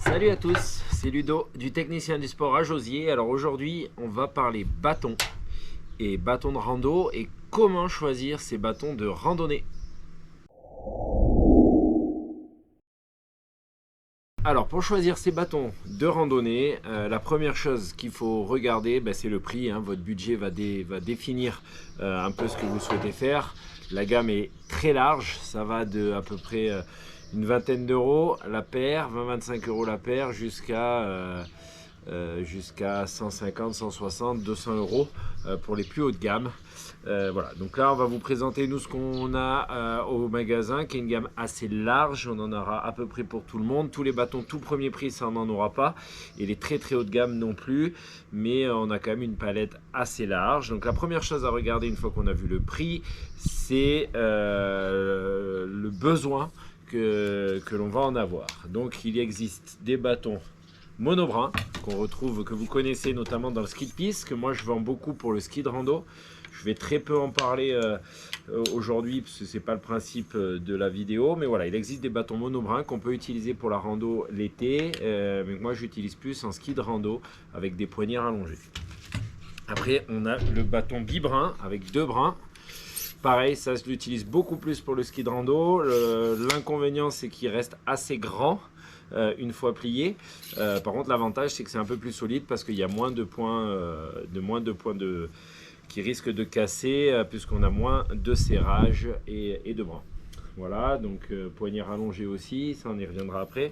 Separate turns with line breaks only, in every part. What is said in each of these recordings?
Salut à tous, c'est Ludo du Technicien du Sport à Josier. Alors aujourd'hui, on va parler bâtons et bâtons de rando et comment choisir ces bâtons de randonnée. Alors pour choisir ces bâtons de randonnée, la première chose qu'il faut regarder, c'est le prix. Votre budget va définir un peu ce que vous souhaitez faire. La gamme est très large, ça va de à peu près une vingtaine d'euros la paire, 20-25 euros la paire, jusqu'à 150, 160, 200 euros pour les plus hautes gammes. Voilà, donc là on va vous présenter nous ce qu'on a au magasin, qui est une gamme assez large. On en aura à peu près pour tout le monde. Tous les bâtons tout premier prix, ça on n'en aura pas, et les très très hautes gammes non plus, mais on a quand même une palette assez large. Donc la première chose à regarder une fois qu'on a vu le prix, c'est le besoin que l'on va en avoir. Donc il existe des bâtons monobrin qu'on retrouve, que vous connaissez notamment dans le ski de piste, que moi je vends beaucoup pour le ski de rando. Je vais très peu en parler aujourd'hui parce que c'est pas le principe de la vidéo, mais voilà, il existe des bâtons monobrin qu'on peut utiliser pour la rando l'été, mais moi j'utilise plus en ski de rando avec des poignées rallongées. Après on a le bâton bibrin avec deux brins. Pareil, ça je l'utilise beaucoup plus pour le ski de rando. L'inconvénient c'est qu'il reste assez grand une fois plié. Par contre l'avantage c'est que c'est un peu plus solide parce qu'il y a moins de points, qui risquent de casser puisqu'on a moins de serrage et de bras. Voilà, donc poignée rallongée aussi, ça on y reviendra après.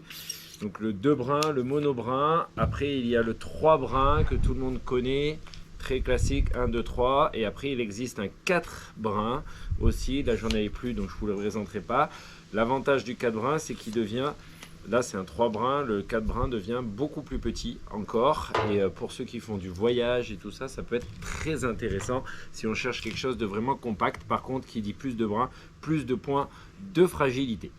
Donc le 2 brins, le monobrin. Après il y a le 3 brins que tout le monde connaît. Très classique, 1, 2, 3. Et après, il existe un 4 brins aussi. Là, j'en avais plus, donc je ne vous le présenterai pas. L'avantage du 4 brins, c'est qu'il devient... Là, c'est un 3 brins. Le 4 brins devient beaucoup plus petit encore. Et pour ceux qui font du voyage et tout ça, ça peut être très intéressant si on cherche quelque chose de vraiment compact. Par contre, qui dit plus de brins, plus de points de fragilité.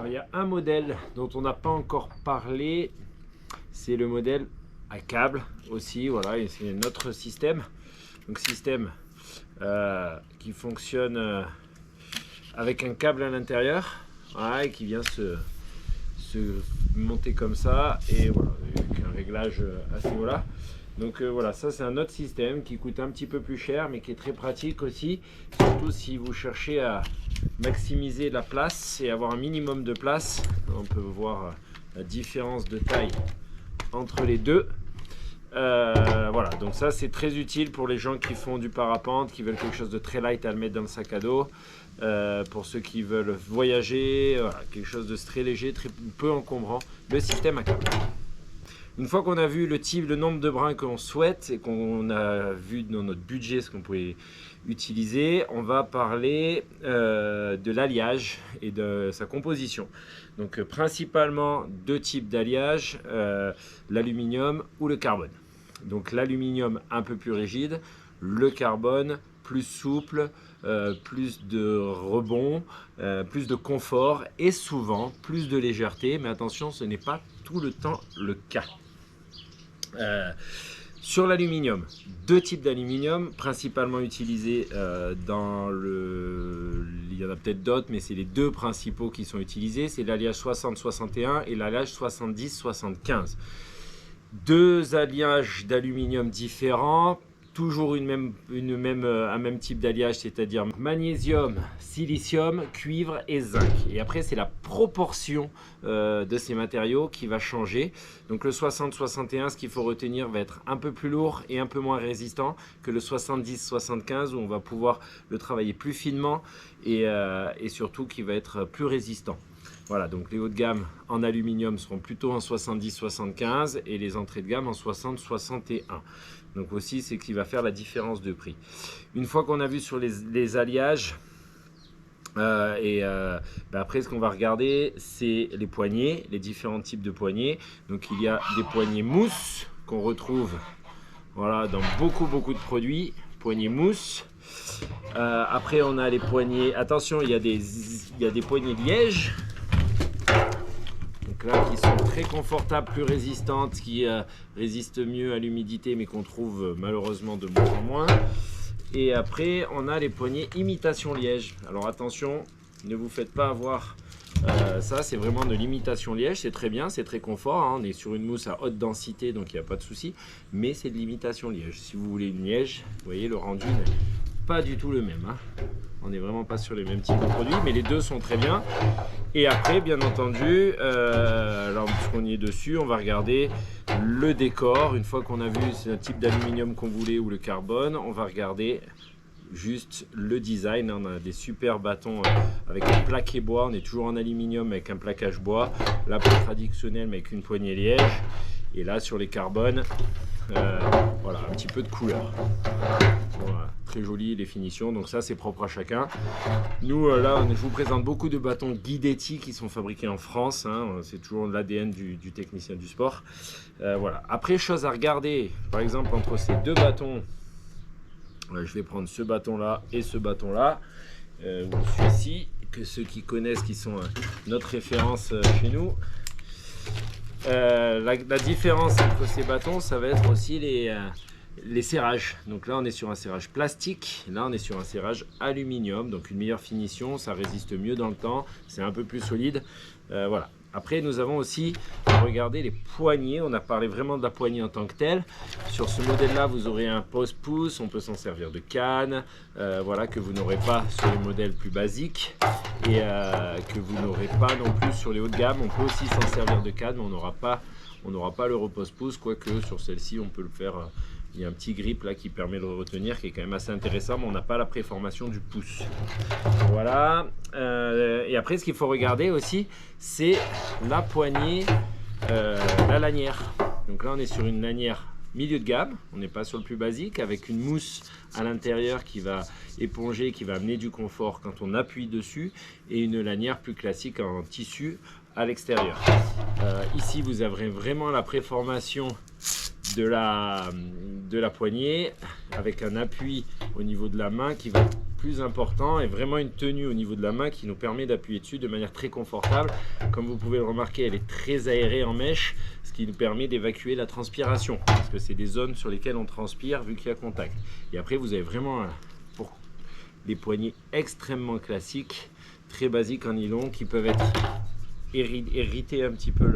Il y a un modèle dont on n'a pas encore parlé, c'est le modèle à câble aussi. Voilà, c'est notre système. Donc système qui fonctionne avec un câble à l'intérieur, voilà, et qui vient se monter comme ça, et voilà, avec un réglage à ce niveau-là. Donc voilà, ça c'est un autre système qui coûte un petit peu plus cher, mais qui est très pratique aussi, surtout si vous cherchez à maximiser la place et avoir un minimum de place. On peut voir la différence de taille entre les deux. Voilà, donc ça c'est très utile pour les gens qui font du parapente, qui veulent quelque chose de très light à le mettre dans le sac à dos. Pour ceux qui veulent voyager, voilà, quelque chose de très léger, très peu encombrant, le système à câble. Une fois qu'on a vu le nombre de brins qu'on souhaite et qu'on a vu dans notre budget ce qu'on pouvait utiliser, on va parler de l'alliage et de sa composition. Donc principalement deux types d'alliage, l'aluminium ou le carbone. Donc l'aluminium un peu plus rigide, le carbone plus souple, plus de rebond, plus de confort et souvent plus de légèreté. Mais attention, ce n'est pas tout le temps le cas. Sur l'aluminium, deux types d'aluminium principalement utilisés dans le... Il y en a peut-être d'autres, mais c'est les deux principaux qui sont utilisés. C'est l'alliage 60-61 et l'alliage 70-75. Deux alliages d'aluminium différents, toujours un même type d'alliage, c'est-à-dire magnésium, silicium, cuivre et zinc. Et après, c'est la proportion de ces matériaux qui va changer. Donc le 60-61, ce qu'il faut retenir, va être un peu plus lourd et un peu moins résistant que le 70-75, où on va pouvoir le travailler plus finement et surtout qui va être plus résistant. Voilà, donc les hauts de gamme en aluminium seront plutôt en 70-75 et les entrées de gamme en 60-61. Donc aussi, c'est ce qui va faire la différence de prix. Une fois qu'on a vu sur les alliages, après ce qu'on va regarder, c'est les poignées, les différents types de poignées. Donc il y a des poignées mousse qu'on retrouve, voilà, dans beaucoup de produits, poignées mousse. Après on a les poignées, attention, il y a des poignées liège. Donc là, qui sont très confortables, plus résistantes, qui résistent mieux à l'humidité, mais qu'on trouve malheureusement de moins en moins. Et après, on a les poignées imitation liège. Alors attention, Ne vous faites pas avoir. Ça, c'est vraiment de l'imitation liège. C'est très bien, c'est très confort. Hein. On est sur une mousse à haute densité, donc il n'y a pas de souci. Mais c'est de l'imitation liège. Si vous voulez une liège, vous voyez, le rendu n'est pas du tout le même. Hein. On n'est vraiment pas sur les mêmes types de produits, mais les deux sont très bien. Et après, bien entendu, alors puisqu'on y est dessus, on va regarder le décor. Une fois qu'on a vu ce type d'aluminium qu'on voulait ou le carbone, on va regarder juste le design. On a des super bâtons avec un plaqué bois. On est toujours en aluminium avec un plaquage bois. Là, plus traditionnel, mais avec une poignée liège. Et là, sur les carbones, voilà, un petit peu de couleur. Voilà, très joli les finitions, donc ça c'est propre à chacun. Nous là je vous présente beaucoup de bâtons Guidetti qui sont fabriqués en France, hein. C'est toujours l'ADN du technicien du sport. Voilà. Après, chose à regarder, par exemple entre ces deux bâtons, je vais prendre ce bâton là et ce bâton là, ou celui-ci, que ceux qui connaissent, qui sont notre référence chez nous. La différence entre ces bâtons, ça va être aussi les serrages. Donc là on est sur un serrage plastique, là on est sur un serrage aluminium, donc une meilleure finition, ça résiste mieux dans le temps, c'est un peu plus solide. Voilà. Après nous avons aussi regardé les poignées, on a parlé vraiment de la poignée en tant que telle. Sur ce modèle là vous aurez un pose-pouce, on peut s'en servir de canne, voilà, que vous n'aurez pas sur les modèles plus basiques et que vous n'aurez pas non plus sur les hauts de gamme. On peut aussi s'en servir de canne, mais on n'aura pas le repose-pouce, quoique sur celle-ci on peut le faire. Il y a un petit grip là qui permet de le retenir, qui est quand même assez intéressant, mais on n'a pas la préformation du pouce. Voilà. Et après, ce qu'il faut regarder aussi, c'est la poignée, la lanière. Donc là, on est sur une lanière milieu de gamme. On n'est pas sur le plus basique, avec une mousse à l'intérieur qui va éponger, qui va amener du confort quand on appuie dessus, et une lanière plus classique en tissu à l'extérieur. Ici, vous avez vraiment la préformation de la poignée avec un appui au niveau de la main qui va être plus important et vraiment une tenue au niveau de la main qui nous permet d'appuyer dessus de manière très confortable. Comme vous pouvez le remarquer, elle est très aérée en mèche, ce qui nous permet d'évacuer la transpiration parce que c'est des zones sur lesquelles on transpire vu qu'il y a contact. Et après vous avez vraiment pour des poignées extrêmement classiques, très basiques en nylon, qui peuvent être irriter un petit peu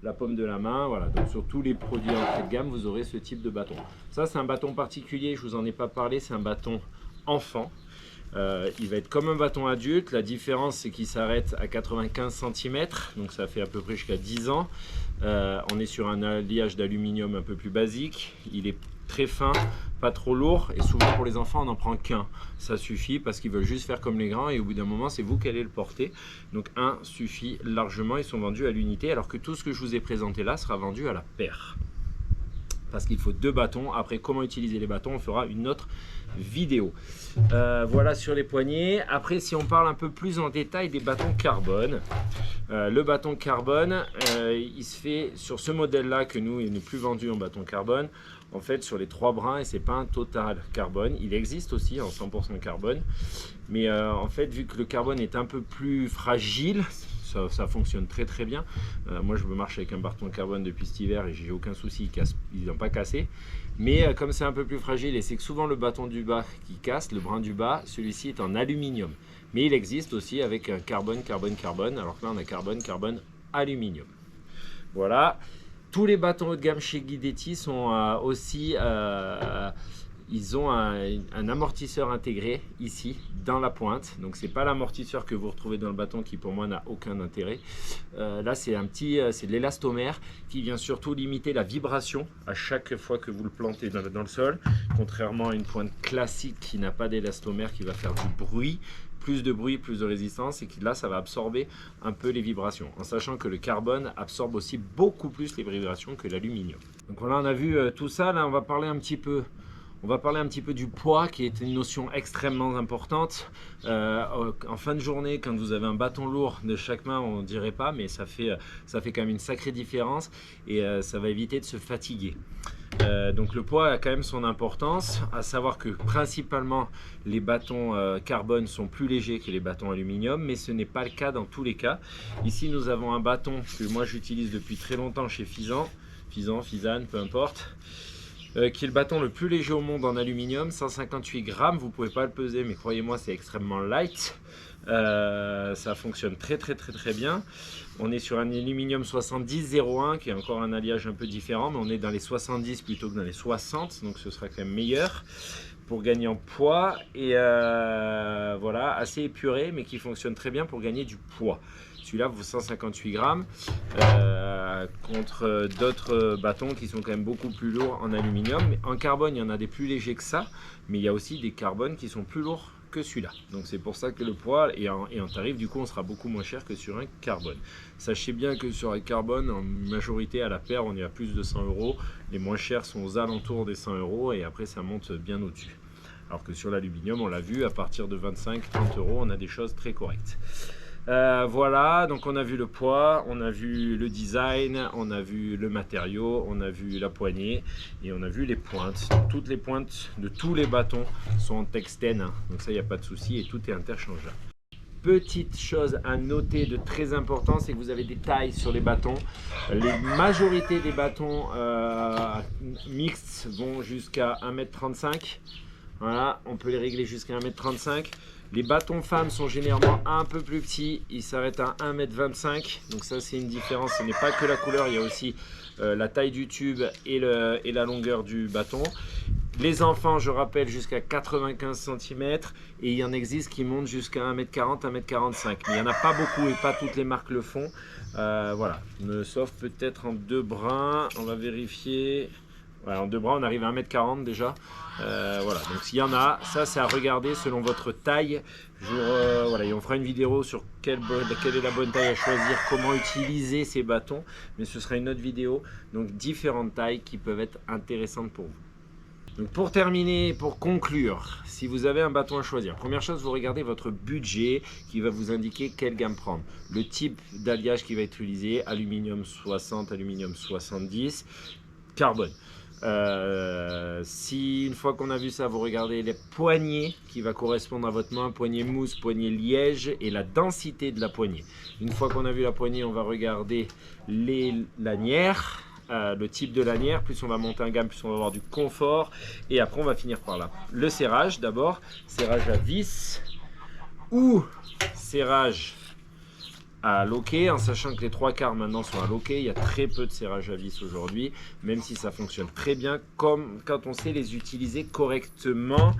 la paume de la main. Voilà, donc sur tous les produits entrée de gamme, vous aurez ce type de bâton. Ça, c'est un bâton particulier, je vous en ai pas parlé, c'est un bâton enfant. Il va être comme un bâton adulte. La différence, c'est qu'il s'arrête à 95 cm, donc ça fait à peu près jusqu'à 10 ans. On est sur un alliage d'aluminium un peu plus basique. Il est très fin, pas trop lourd, et souvent pour les enfants on n'en prend qu'un, ça suffit parce qu'ils veulent juste faire comme les grands et au bout d'un moment c'est vous qui allez le porter, donc un suffit largement. Ils sont vendus à l'unité alors que tout ce que je vous ai présenté là sera vendu à la paire parce qu'il faut deux bâtons. Après, comment utiliser les bâtons, on fera une autre vidéo. Voilà sur les poignées. Après, si on parle un peu plus en détail des bâtons carbone, le bâton carbone, il se fait sur ce modèle là que nous, il n'est plus vendu en bâton carbone, en fait sur les trois brins, et c'est pas un total carbone. Il existe aussi en 100% carbone, mais en fait vu que le carbone est un peu plus fragile, ça fonctionne très très bien. Moi je me marche avec un bâton carbone depuis cet hiver et j'ai aucun souci, ils n'ont pas cassé. Mais comme c'est un peu plus fragile, et c'est que souvent le bâton du bas qui casse, le brin du bas, celui-ci est en aluminium. Mais il existe aussi avec un carbone, alors que là on a carbone, aluminium. Voilà. Tous les bâtons haut de gamme chez Guidetti sont aussi... ils ont un amortisseur intégré ici dans la pointe, donc c'est pas l'amortisseur que vous retrouvez dans le bâton qui pour moi n'a aucun intérêt. Là c'est c'est de l'élastomère qui vient surtout limiter la vibration à chaque fois que vous le plantez dans le sol, contrairement à une pointe classique qui n'a pas d'élastomère, qui va faire du bruit, plus de résistance, et qui là ça va absorber un peu les vibrations, en sachant que le carbone absorbe aussi beaucoup plus les vibrations que l'aluminium. Donc voilà, on a vu tout ça. Là on va parler un petit peu du poids, qui est une notion extrêmement importante. En fin de journée, quand vous avez un bâton lourd de chaque main, on ne dirait pas, mais ça fait quand même une sacrée différence, et ça va éviter de se fatiguer. Donc le poids a quand même son importance, à savoir que principalement les bâtons carbone sont plus légers que les bâtons aluminium, mais ce n'est pas le cas dans tous les cas. Ici nous avons un bâton que moi j'utilise depuis très longtemps chez Fisan, peu importe. qui est le bâton le plus léger au monde en aluminium, 158 grammes. Vous pouvez pas le peser, mais croyez-moi, c'est extrêmement light. Ça fonctionne très bien. On est sur un aluminium 70-01 qui est encore un alliage un peu différent, mais on est dans les 70 plutôt que dans les 60, donc ce sera quand même meilleur pour gagner en poids. Et voilà, assez épuré, mais qui fonctionne très bien pour gagner du poids. Celui-là vaut 158 grammes contre d'autres bâtons qui sont quand même beaucoup plus lourds en aluminium. En carbone, il y en a des plus légers que ça, mais il y a aussi des carbones qui sont plus lourds que celui-là. Donc c'est pour ça que le poids et en tarif, du coup, on sera beaucoup moins cher que sur un carbone. Sachez bien que sur un carbone, en majorité à la paire, on est à plus de 100 €. Les moins chers sont aux alentours des 100 € et après ça monte bien au-dessus. Alors que sur l'aluminium, on l'a vu, à partir de 25-30 €, on a des choses très correctes. Voilà, donc on a vu le poids, on a vu le design, on a vu le matériau, on a vu la poignée et on a vu les pointes. Donc, toutes les pointes de tous les bâtons sont en Texten, hein. Donc ça, il n'y a pas de souci et tout est interchangeable. Petite chose à noter de très important, c'est que vous avez des tailles sur les bâtons. La majorité des bâtons mixtes vont jusqu'à 1,35 m. Voilà, on peut les régler jusqu'à 1,35 m. Les bâtons femmes sont généralement un peu plus petits, ils s'arrêtent à 1,25 m. Donc ça, c'est une différence, ce n'est pas que la couleur, il y a aussi la taille du tube et la longueur du bâton. Les enfants, je rappelle, jusqu'à 95 cm et il y en existe qui montent jusqu'à 1,40 m, 1,45 m. Mais il n'y en a pas beaucoup et pas toutes les marques le font. Voilà, sauf peut-être en deux brins, on va vérifier. Ouais, en deux bras, on arrive à 1,40 m déjà. Voilà, donc s'il y en a, ça c'est à regarder selon votre taille. Voilà, et on fera une vidéo sur quelle est la bonne taille à choisir, comment utiliser ces bâtons. Mais ce sera une autre vidéo. Donc différentes tailles qui peuvent être intéressantes pour vous. Donc pour terminer, pour conclure, si vous avez un bâton à choisir, première chose, vous regardez votre budget qui va vous indiquer quelle gamme prendre. Le type d'alliage qui va être utilisé, aluminium 60, aluminium 70, carbone. Si une fois qu'on a vu ça, vous regardez les poignées qui va correspondre à votre main, poignée mousse, poignée liège et la densité de la poignée. Une fois qu'on a vu la poignée, on va regarder les lanières, le type de lanière. Plus on va monter en gamme, plus on va avoir du confort et après on va finir par là. Le serrage d'abord, serrage à vis ou serrage à loquet, en sachant que les trois quarts maintenant sont à loquet. Il y a très peu de serrage à vis aujourd'hui, même si ça fonctionne très bien comme quand on sait les utiliser correctement.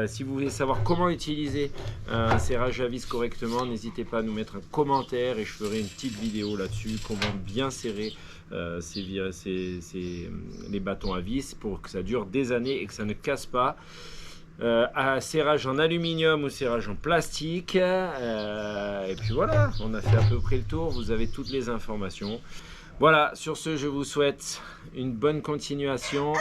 Si vous voulez savoir comment utiliser un serrage à vis correctement, n'hésitez pas à nous mettre un commentaire et je ferai une petite vidéo là-dessus, comment bien serrer les bâtons à vis pour que ça dure des années et que ça ne casse pas. À serrage en aluminium ou serrage en plastique et puis voilà, on a fait à peu près le tour, vous avez toutes les informations. Voilà, sur ce je vous souhaite une bonne continuation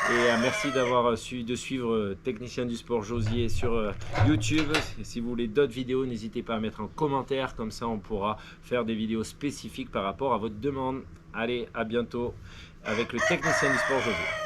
et merci d'avoir suivre Technicien du Sport Josier sur YouTube. Et si vous voulez d'autres vidéos, n'hésitez pas à mettre en commentaire, comme ça on pourra faire des vidéos spécifiques par rapport à votre demande. Allez, à bientôt avec le Technicien du Sport Josier.